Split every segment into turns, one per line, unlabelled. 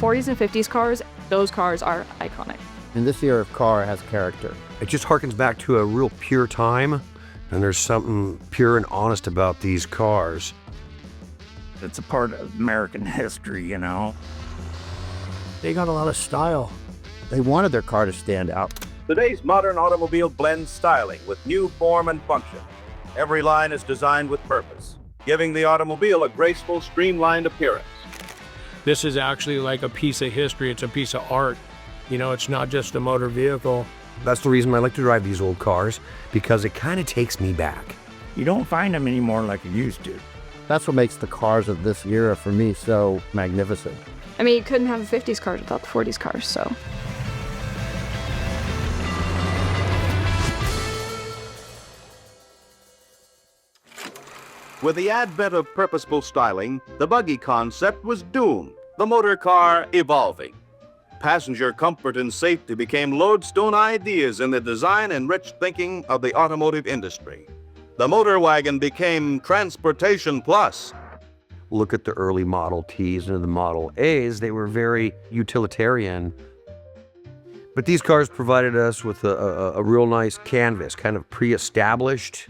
40s and 50s cars, those cars are iconic.
And this era of car has character.
It just harkens back to a real pure time, and there's something pure and honest about these cars.
It's a part of American history, you know.
They got a lot of style.
They wanted their car to stand out.
Today's modern automobile blends styling with new form and function. Every line is designed with purpose, giving the automobile a graceful, streamlined appearance.
This is actually like a piece of history. It's a piece of art. You know, it's not just a motor vehicle.
That's the reason I like to drive these old cars, because it kind of takes me back.
You don't find them anymore like you used to.
That's what makes the cars of this era, for me, so magnificent.
I mean, you couldn't have the 50s cars without the 40s cars, so.
With the advent of purposeful styling, the buggy concept was doomed, the motor car evolving. Passenger comfort and safety became lodestone ideas in the design and rich thinking of the automotive industry. The motor wagon became transportation plus.
Look at the early Model Ts and the Model As, they were very utilitarian. But these cars provided us with a real nice canvas, kind of pre-established.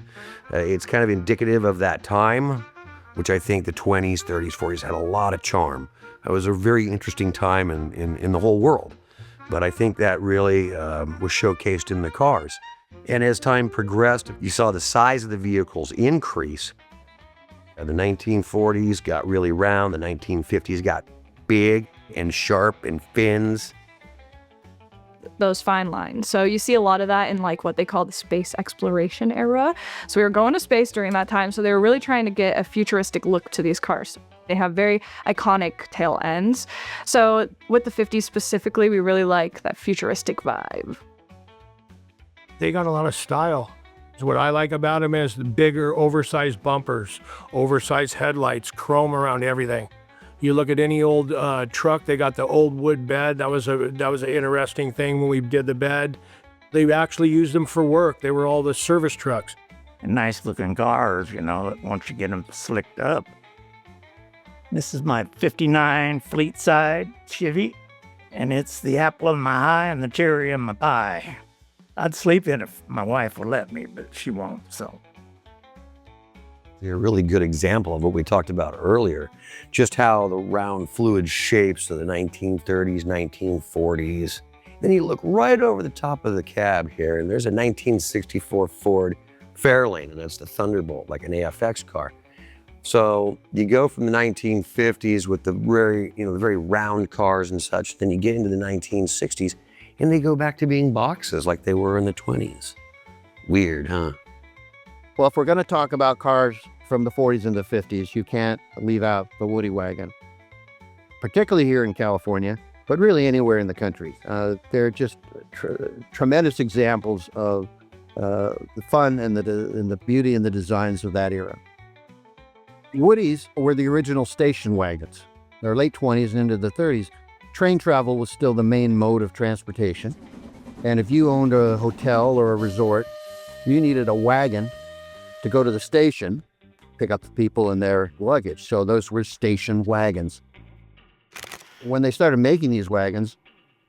It's kind of indicative of that time, which I think the 20s, 30s, 40s had a lot of charm. It was a very interesting time in the whole world. But I think that really was showcased in the cars. And as time progressed, you saw the size of the vehicles increase. The 1940s got really round, the 1950s got big and sharp and fins.
Those fine lines. So you see a lot of that in like what they call the space exploration era. So we were going to space during that time. So they were really trying to get a futuristic look to these cars. They have very iconic tail ends. So with the 50s specifically, we really like that futuristic vibe.
They got a lot of style. What I like about them is the bigger, oversized bumpers, oversized headlights, chrome around everything. You look at any old truck, they got the old wood bed. That was an interesting thing when we did the bed. They actually used them for work. They were all the service trucks.
And nice looking cars, you know, once you get them slicked up. This is my 59 Fleet Side Chevy, and it's the apple of my eye and the cherry of my pie. I'd sleep in it if my wife would let me, but she won't, so.
They're a really good example of what we talked about earlier, just how the round fluid shapes of the 1930s, 1940s. Then you look right over the top of the cab here, and there's a 1964 Ford Fairlane, and that's the Thunderbolt, like an AFX car. So you go from the 1950s with the very round cars and such, then you get into the 1960s, and they go back to being boxes like they were in the 20s. Weird, huh?
Well, if we're going to talk about cars from the 40s and the 50s, you can't leave out the Woody wagon, particularly here in California, but really anywhere in the country. They're just tremendous examples of the fun and the beauty and the designs of that era. Woodies were the original station wagons. In their late 20s and into the 30s, train travel was still the main mode of transportation. And if you owned a hotel or a resort, you needed a wagon to go to the station, pick up the people and their luggage. So those were station wagons. When they started making these wagons,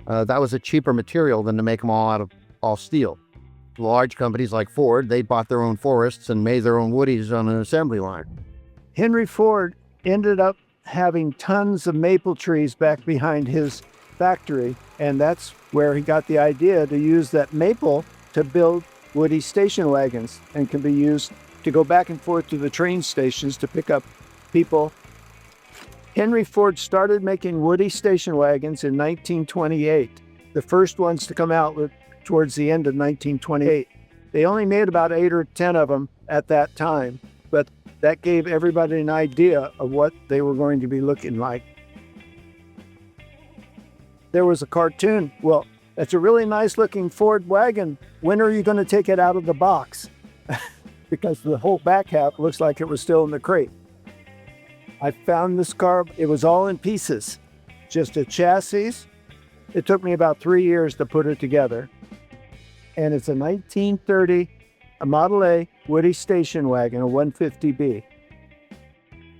that was a cheaper material than to make them all out of all steel. Large companies like Ford, they bought their own forests and made their own Woodies on an assembly line.
Henry Ford ended up having tons of maple trees back behind his factory, and that's where he got the idea to use that maple to build Woody station wagons, and can be used to go back and forth to the train stations to pick up people. Henry Ford started making Woody station wagons in 1928. The first ones to come out were towards the end of 1928. They only made about 8 or 10 of them at that time, but that gave everybody an idea of what they were going to be looking like. There was a cartoon, well, that's a really nice looking Ford wagon. When are you going to take it out of the box? Because the whole back half looks like it was still in the crate. I found this car, it was all in pieces, just a chassis. It took me about 3 years to put it together. And it's a 1930 a Model A Woody station wagon, a 150B.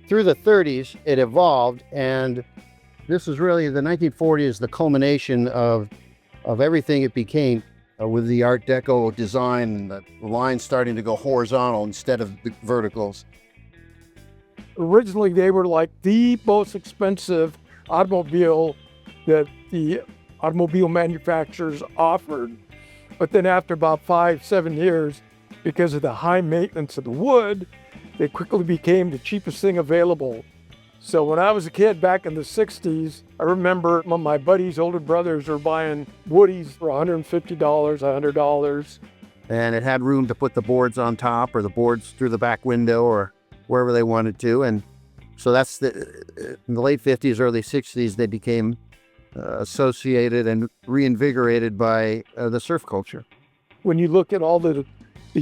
Through the 30s, it evolved, and This is really the 1940s, the culmination of everything it became with the Art Deco design and the lines starting to go horizontal instead of the verticals.
Originally, they were like the most expensive automobile that the automobile manufacturers offered. But then after about 5-7 years, because of the high maintenance of the wood, they quickly became the cheapest thing available. So when I was a kid back in the 60s, I remember when my buddies' older brothers were buying Woodies for $150, $100.
And it had room to put the boards on top or the boards through the back window or wherever they wanted to. And so that's in the late 50s, early 60s, they became associated and reinvigorated by the surf culture.
When you look at all the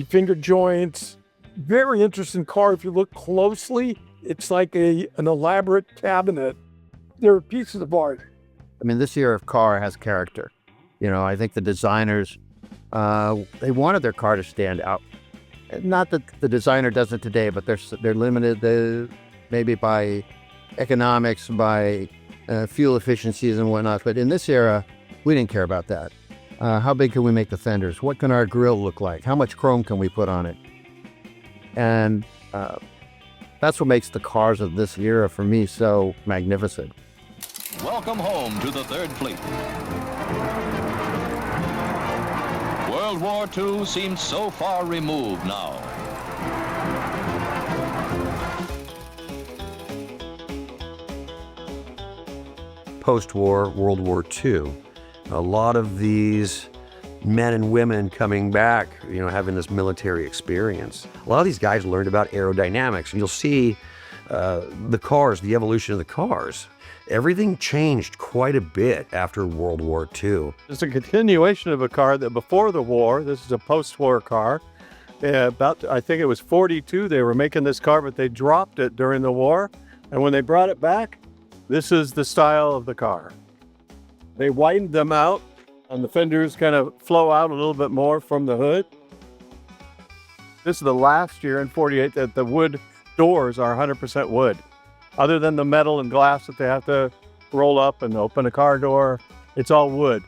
finger joints, very interesting car. If you look closely, it's like an elaborate cabinet. They're pieces of art.
I mean, this era of car has character. You know, I think the designers, they wanted their car to stand out. Not that the designer does it today, but they're limited maybe by economics, by fuel efficiencies and whatnot. But in this era, we didn't care about that. How big can we make the fenders? What can our grille look like? How much chrome can we put on it? And that's what makes the cars of this era, for me, so magnificent.
Welcome home to the Third Fleet. World War II seems so far removed now.
Post-war, World War II, a lot of these men and women coming back, you know, having this military experience. A lot of these guys learned about aerodynamics, and you'll see the cars, the evolution of the cars. Everything changed quite a bit after World War II.
It's a continuation of a car that before the war, this is a post-war car. I think it was 42, they were making this car, but they dropped it during the war. And when they brought it back, this is the style of the car. They widened them out, and the fenders kind of flow out a little bit more from the hood. This is the last year in 48 that the wood doors are 100% wood. Other than the metal and glass that they have to roll up and open a car door, it's all wood.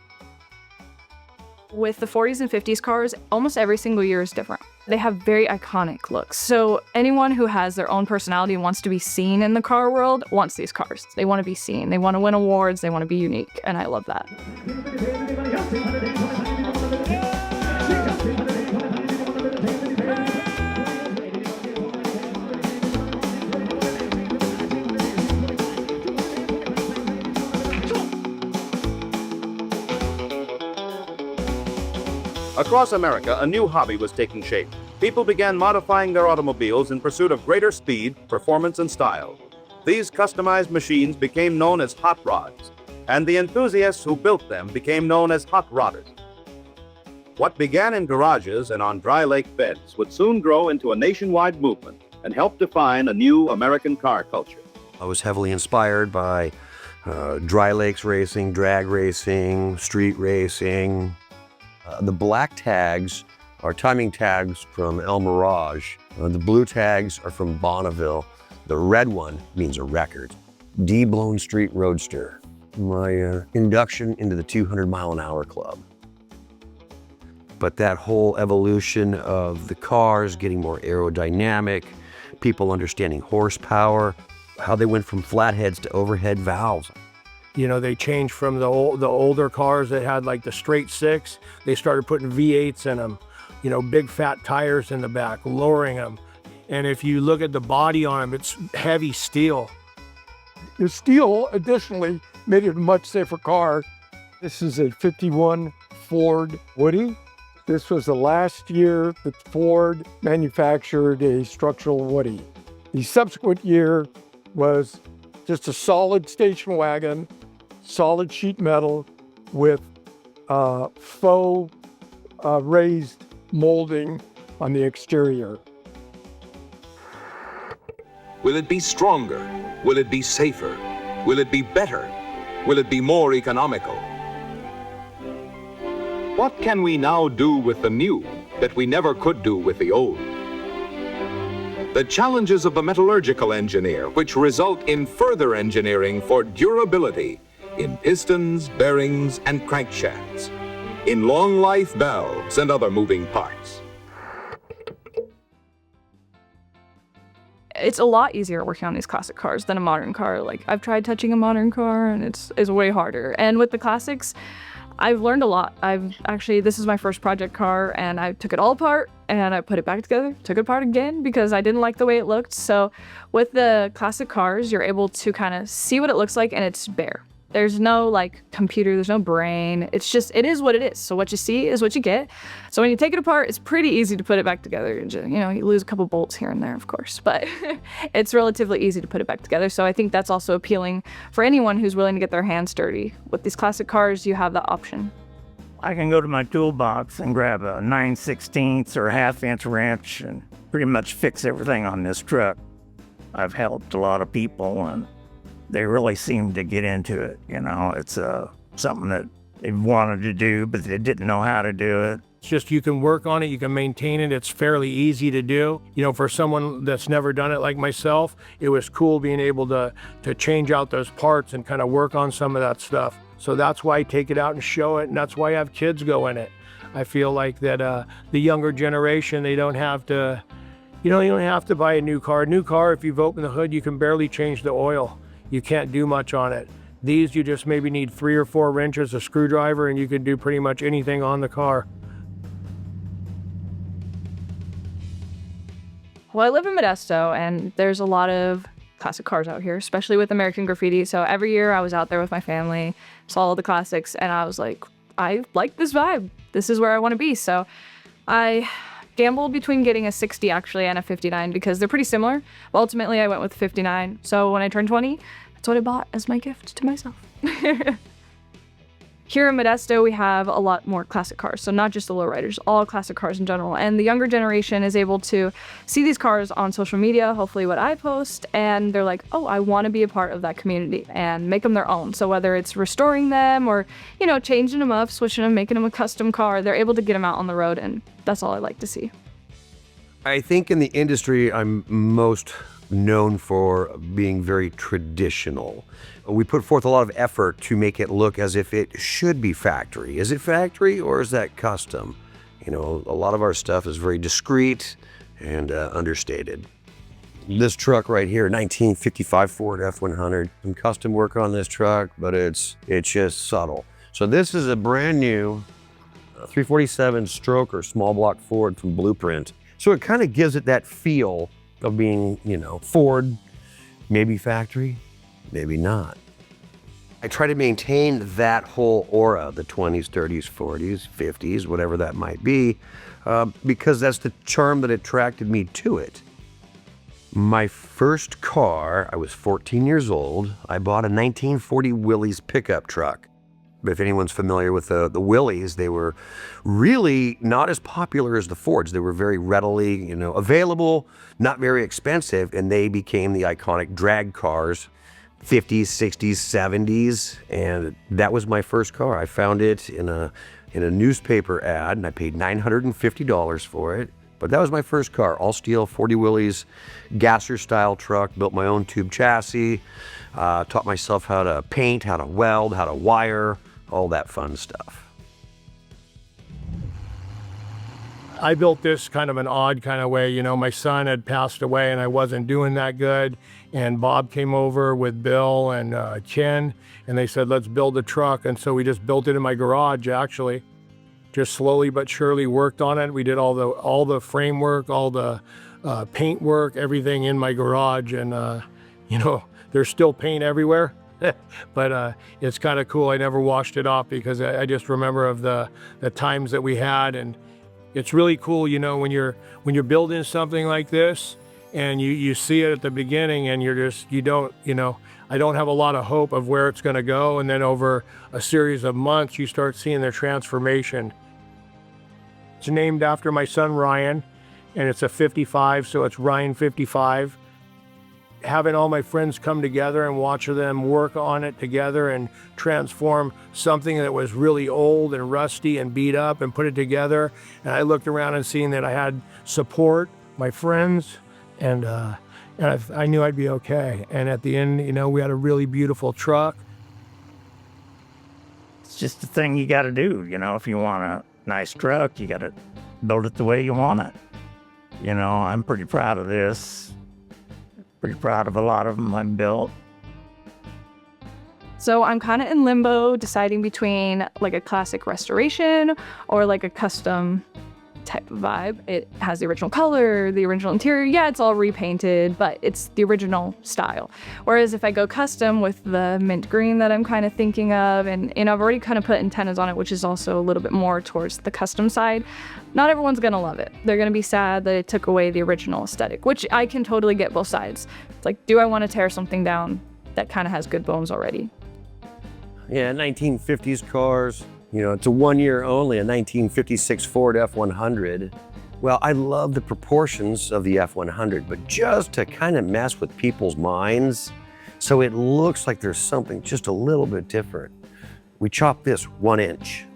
With the 40s and 50s cars, almost every single year is different. They have very iconic looks. So anyone who has their own personality and wants to be seen in the car world wants these cars. They want to be seen. They want to win awards. They want to be unique. And I love that.
Across America, a new hobby was taking shape. People began modifying their automobiles in pursuit of greater speed, performance, and style. These customized machines became known as hot rods, and the enthusiasts who built them became known as hot rodders. What began in garages and on dry lake beds would soon grow into a nationwide movement and help define a new American car culture.
I was heavily inspired by dry lakes racing, drag racing, street racing. The black tags are timing tags from El Mirage. The blue tags are from Bonneville. The red one means a record. D-Blown Street Roadster, my induction into the 200-mile-an-hour club. But that whole evolution of the cars getting more aerodynamic, people understanding horsepower, how they went from flatheads to overhead valves.
You know, they changed from the older cars that had like the straight six. They started putting V8s in them, you know, big fat tires in the back, lowering them. And if you look at the body on them, it's heavy steel. The steel additionally made it a much safer car. This is a 51 Ford Woody. This was the last year that Ford manufactured a structural Woody. The subsequent year was just a solid station wagon, solid sheet metal with faux raised molding on the exterior.
Will it be stronger? Will it be safer? Will it be better? Will it be more economical? What can we now do with the new that we never could do with the old? the challenges of the metallurgical engineer, which result in further engineering for durability in pistons, bearings, and crankshafts, in long-life valves and other moving parts.
It's a lot easier working on these classic cars than a modern car. Like, I've tried touching a modern car and it's way harder. And with the classics, I've learned a lot. This is my first project car, and I took it all apart and I put it back together, took it apart again because I didn't like the way it looked. So with the classic cars, you're able to kind of see what it looks like, and it's bare. There's no like computer, there's no brain. It's just, it is what it is. So what you see is what you get. So when you take it apart, it's pretty easy to put it back together. You lose a couple bolts here and there, of course, but it's relatively easy to put it back together. So I think that's also appealing for anyone who's willing to get their hands dirty. With these classic cars, you have that option.
I can go to my toolbox and grab a 9/16 or ½ inch wrench and pretty much fix everything on this truck. I've helped a lot of people, and they really seem to get into it. It's something that they wanted to do, but they didn't know how to do it.
It's just, you can work on it, you can maintain it. It's fairly easy to do. For someone that's never done it like myself, it was cool being able to change out those parts and kind of work on some of that stuff. So that's why I take it out and show it, and that's why I have kids go in it. I feel like that the younger generation, they don't have to, you don't have to buy a new car. A new car, if you've opened the hood, you can barely change the oil. You can't do much on it. These, you just maybe need 3 or 4 wrenches, a screwdriver, and you can do pretty much anything on the car.
Well, I live in Modesto, and there's a lot of classic cars out here, especially with American Graffiti. So every year I was out there with my family, saw all the classics, and I was like, I like this vibe. This is where I want to be. So I gambled between getting a 60 actually and a 59 because they're pretty similar. Well, ultimately I went with 59. So when I turned 20, that's what I bought as my gift to myself. Here in Modesto, we have a lot more classic cars. So not just the lowriders, all classic cars in general. And the younger generation is able to see these cars on social media, hopefully what I post, and they're like, oh, I want to be a part of that community and make them their own. So whether it's restoring them or, changing them up, switching them, making them a custom car, they're able to get them out on the road, and that's all I like to see.
I think in the industry, I'm most known for being very traditional. We put forth a lot of effort to make it look as if it should be factory. Is it factory or is that custom? A lot of our stuff is very discreet and understated. This truck right here, 1955 Ford F100. Some custom work on this truck, but it's just subtle. So this is a brand new 347 stroke or small block Ford from Blueprint. So it kind of gives it that feel of being, Ford, maybe factory, maybe not. I try to maintain that whole aura, the 20s, 30s, 40s, 50s, whatever that might be, because that's the charm that attracted me to it. My first car, I was 14 years old. I bought a 1940 Willys pickup truck. But if anyone's familiar with the Willys, they were really not as popular as the Fords. They were very readily, available, not very expensive, and they became the iconic drag cars, 50s, 60s, 70s, and that was my first car. I found it in a newspaper ad, and I paid $950 for it. But that was my first car, all steel, 40 Willys, gasser style truck, built my own tube chassis, taught myself how to paint, how to weld, how to wire, all that fun stuff.
I built this kind of an odd kind of way. My son had passed away and I wasn't doing that good. And Bob came over with Bill and Ken, and they said, let's build a truck. And so we just built it in my garage, actually. Just slowly but surely worked on it. We did all the framework, all the paint work, everything in my garage. And, there's still paint everywhere. But it's kind of cool. I never washed it off because I just remember of the times that we had. And it's really cool, when you're building something like this and you see it at the beginning and I don't have a lot of hope of where it's going to go. And then over a series of months, you start seeing their transformation. It's named after my son, Ryan, and it's a 55, so it's Ryan 55. Having all my friends come together and watch them work on it together and transform something that was really old and rusty and beat up and put it together. And I looked around and seeing that I had support, my friends, And I knew I'd be okay. And at the end, we had a really beautiful truck.
It's just a thing you got to do. If you want a nice truck, you got to build it the way you want it. I'm pretty proud of this. Pretty proud of a lot of them I've built.
So I'm kind of in limbo, deciding between like a classic restoration or like a custom type of vibe. It has the original color, the original interior. Yeah, it's all repainted, but it's the original style. Whereas if I go custom with the mint green that I'm kind of thinking of, and I've already kind of put antennas on it, which is also a little bit more towards the custom side, not everyone's gonna love it. They're gonna be sad that it took away the original aesthetic, which I can totally get both sides. It's like, do I want to tear something down that kind of has good bones already?
Yeah, 1950s cars. It's a 1 year only, a 1956 Ford F100. Well, I love the proportions of the F100, but just to kind of mess with people's minds, so it looks like there's something just a little bit different, we chopped this 1 inch.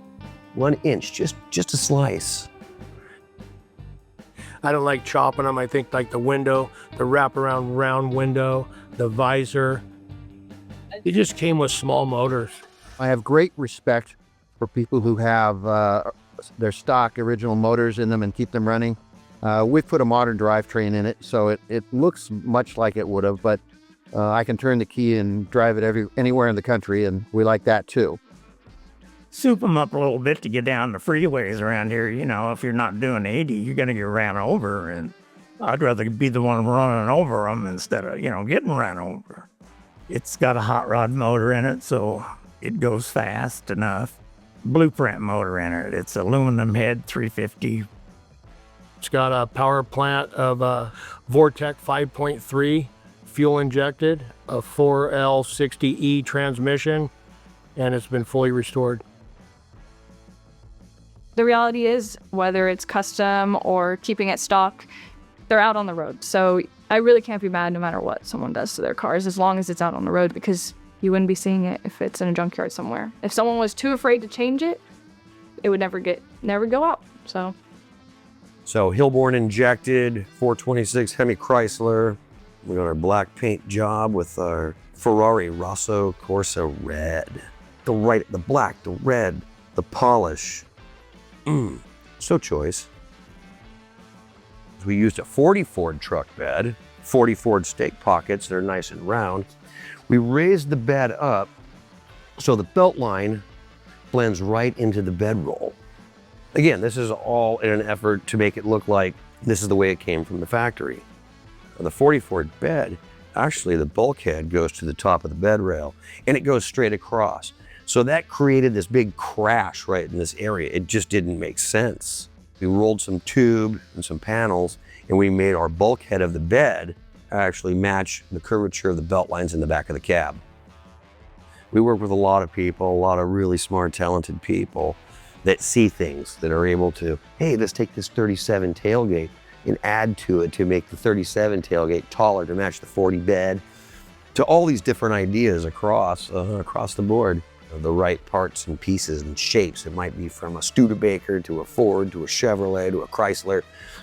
1 inch, just a slice.
I don't like chopping them. I think like the window, the wraparound round window, the visor, it just came with small motors.
I have great respect for people who have their stock original motors in them and keep them running. We've put a modern drivetrain in it, so it looks much like it would have, but I can turn the key and drive it anywhere in the country, and we like that too.
Soup them up a little bit to get down the freeways around here. If you're not doing 80, you're going to get ran over, and I'd rather be the one running over them instead of, getting ran over. It's got a hot rod motor in it, so it goes fast enough. Blueprint motor in it. It's aluminum head 350.
It's got a power plant of Vortec 5.3, fuel injected, a 4L60E transmission, and it's been fully restored.
The reality is, whether it's custom or keeping it stock, they're out on the road. So I really can't be mad no matter what someone does to their cars, as long as it's out on the road, because you wouldn't be seeing it if it's in a junkyard somewhere. If someone was too afraid to change it, it would never go out. So
Hillborn injected 426 Hemi Chrysler. We got our black paint job with our Ferrari Rosso Corsa red. The black, the red, the polish. So choice. We used a 40 Ford truck bed, 40 Ford stake pockets. They're nice and round. We raised the bed up so the belt line blends right into the bedroll. Again, this is all in an effort to make it look like this is the way it came from the factory. On the 40 Ford bed, actually the bulkhead goes to the top of the bed rail and it goes straight across. So that created this big crash right in this area. It just didn't make sense. We rolled some tube and some panels, and we made our bulkhead of the bed actually match the curvature of the belt lines in the back of the cab. We work with a lot of people, a lot of really smart, talented people that see things, that are able to, hey, let's take this 37 tailgate and add to it to make the 37 tailgate taller to match the 40 bed, to all these different ideas across the board. The right parts and pieces and shapes. It might be from a Studebaker to a Ford to a Chevrolet to a Chrysler.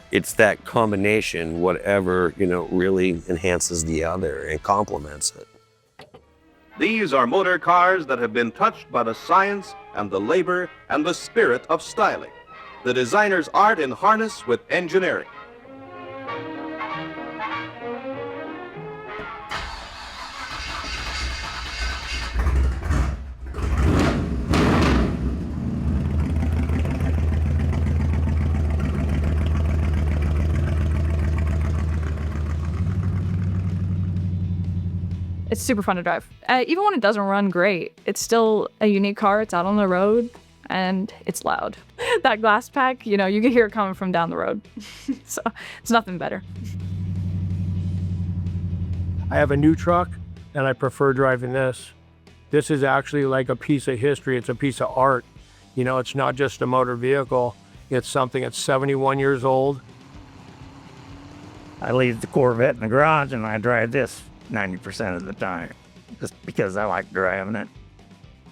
It's that combination, whatever, really enhances the other and complements it.
These are motor cars that have been touched by the science and the labor and the spirit of styling. The designer's art in harness with engineering.
it's super fun to drive. Even when it doesn't run great, it's still a unique car. It's out on the road and it's loud. That glass pack, you can hear it coming from down the road. So it's nothing better.
I have a new truck and I prefer driving this. This is actually like a piece of history. It's a piece of art. It's not just a motor vehicle. It's something that's 71 years old.
I leave the Corvette in the garage and I drive this 90% of the time, just because I like driving it.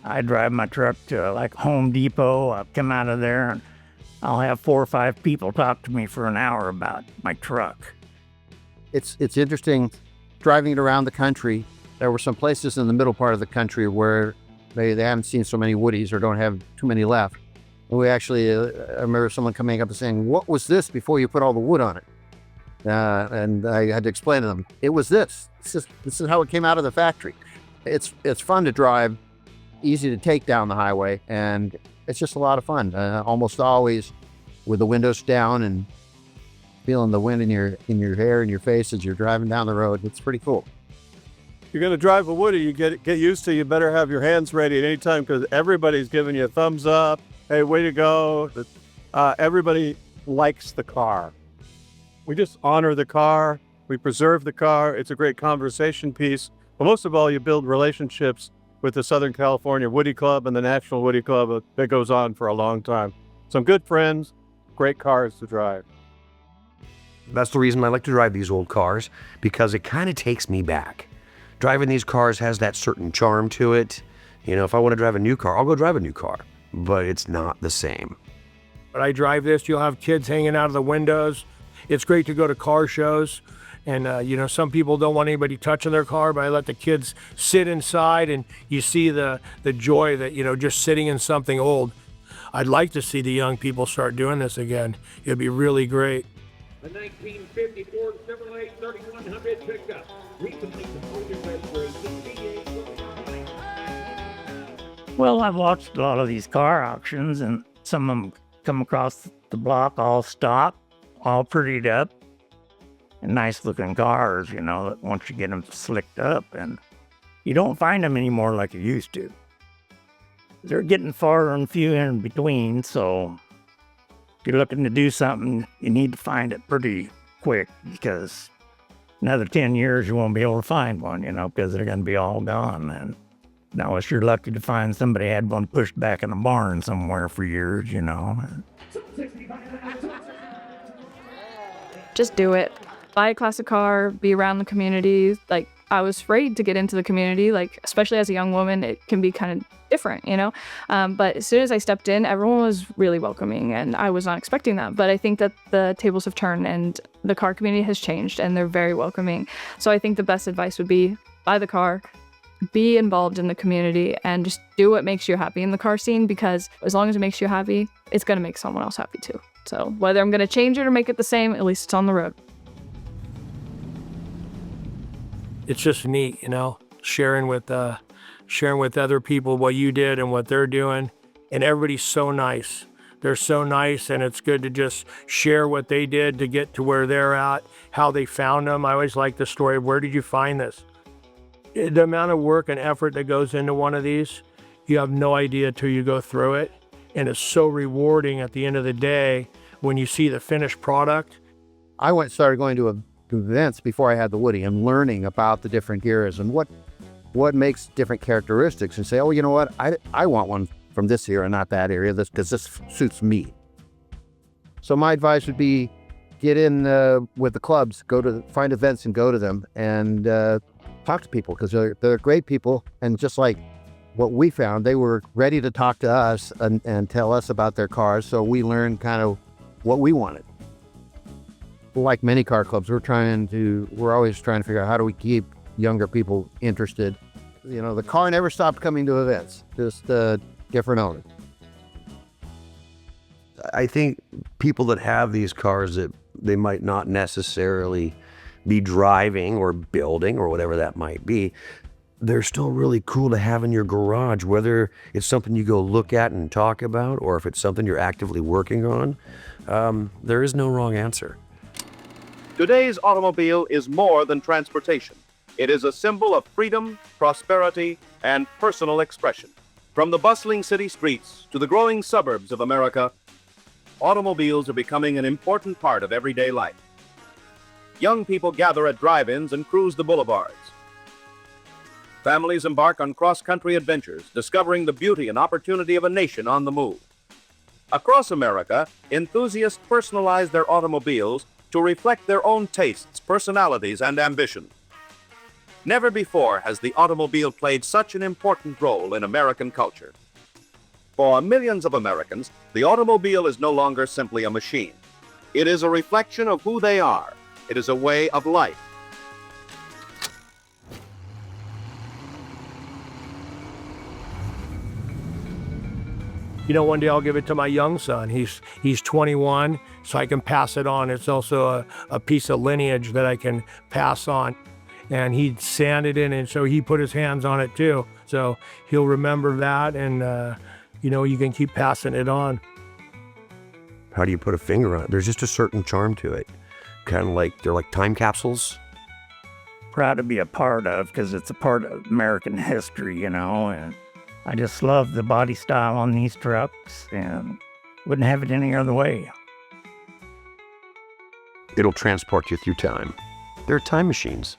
I drive my truck to like Home Depot. I'll come out of there and I'll have 4 or 5 people talk to me for an hour about my truck.
It's interesting driving it around the country. There were some places in the middle part of the country where they haven't seen so many Woodies or don't have too many left. And we actually, I remember someone coming up and saying, "What was this before you put all the wood on it?" And I had to explain to them, it was this. This is how it came out of the factory. It's fun to drive, easy to take down the highway, and it's just a lot of fun. Almost always with the windows down and feeling the wind in your hair and your face as you're driving down the road. It's pretty cool.
You're going to drive a Woody, you get used to, you better have your hands ready at any time because everybody's giving you a thumbs up. Hey, way to go. Everybody likes the car. We just honor the car. We preserve the car. It's a great conversation piece. But most of all, you build relationships with the Southern California Woody Club and the National Woody Club that goes on for a long time. Some good friends, great cars to drive.
That's the reason I like to drive these old cars, because it kind of takes me back. Driving these cars has that certain charm to it. You know, if I want to drive a new car, I'll go drive a new car, but it's not the same.
When I drive this, you'll have kids hanging out of the windows. It's great to go to car shows. And, some people don't want anybody touching their car, but I let the kids sit inside and you see the joy that, just sitting in something old. I'd like to see the young people start doing this again. It'd be really great.
The 1950 Ford Chevrolet 3100 pickup. Recently completed restoration.
Well, I've watched a lot of these car auctions, and some of them come across the block all stock, all prettied up, and nice looking cars, that once you get them slicked up, and you don't find them anymore like you used to. They're getting far and few in between, so if you're looking to do something, you need to find it pretty quick, because another 10 years you won't be able to find one, because they're going to be all gone. And now if you're lucky to find somebody had one pushed back in a barn somewhere for years,
Just do it. Buy a classic car, be around the community. Like, I was afraid to get into the community, especially as a young woman, it can be kind of different, But as soon as I stepped in, everyone was really welcoming, and I was not expecting that. But I think that the tables have turned and the car community has changed, and they're very welcoming. So I think the best advice would be buy the car, be involved in the community, and just do what makes you happy in the car scene, because as long as it makes you happy, it's going to make someone else happy too. So whether I'm going to change it or make it the same, at least it's on the road.
It's just neat, sharing with other people what you did and what they're doing. And everybody's so nice. They're so nice, and it's good to just share what they did to get to where they're at, how they found them. I always like the story of, where did you find this? The amount of work and effort that goes into one of these, you have no idea till you go through it. And it's so rewarding at the end of the day when you see the finished product.
I started going to events before I had the Woody and learning about the different gears and what makes different characteristics, and say, oh, you know what, I want one from this era, not that area, because this suits me. So my advice would be, get in with the clubs, find events and go to them, and talk to people, because they're great people. And just like what we found, they were ready to talk to us and tell us about their cars, so we learned kind of what we wanted. Like many car clubs, we're always trying to figure out how do we keep younger people interested. The car never stopped coming to events, just different owners.
I think people that have these cars that they might not necessarily be driving or building or whatever that might be, they're still really cool to have in your garage, whether it's something you go look at and talk about, or if it's something you're actively working on. There is no wrong answer.
Today's automobile is more than transportation. It is a symbol of freedom, prosperity, and personal expression. From the bustling city streets to the growing suburbs of America, automobiles are becoming an important part of everyday life. Young people gather at drive-ins and cruise the boulevards. Families embark on cross-country adventures, discovering the beauty and opportunity of a nation on the move. Across America, enthusiasts personalize their automobiles to reflect their own tastes, personalities, and ambitions. Never before has the automobile played such an important role in American culture. For millions of Americans, the automobile is no longer simply a machine. It is a reflection of who they are. It is a way of life.
One day I'll give it to my young son. He's 21, so I can pass it on. It's also a piece of lineage that I can pass on. And he sanded it, and so he put his hands on it too. So he'll remember that, and you can keep passing it on.
How do you put a finger on it? There's just a certain charm to it. Kind of like, they're like time capsules.
Proud to be a part of, because it's a part of American history, and I just love the body style on these trucks and wouldn't have it any other way.
It'll transport you through time. They're time machines.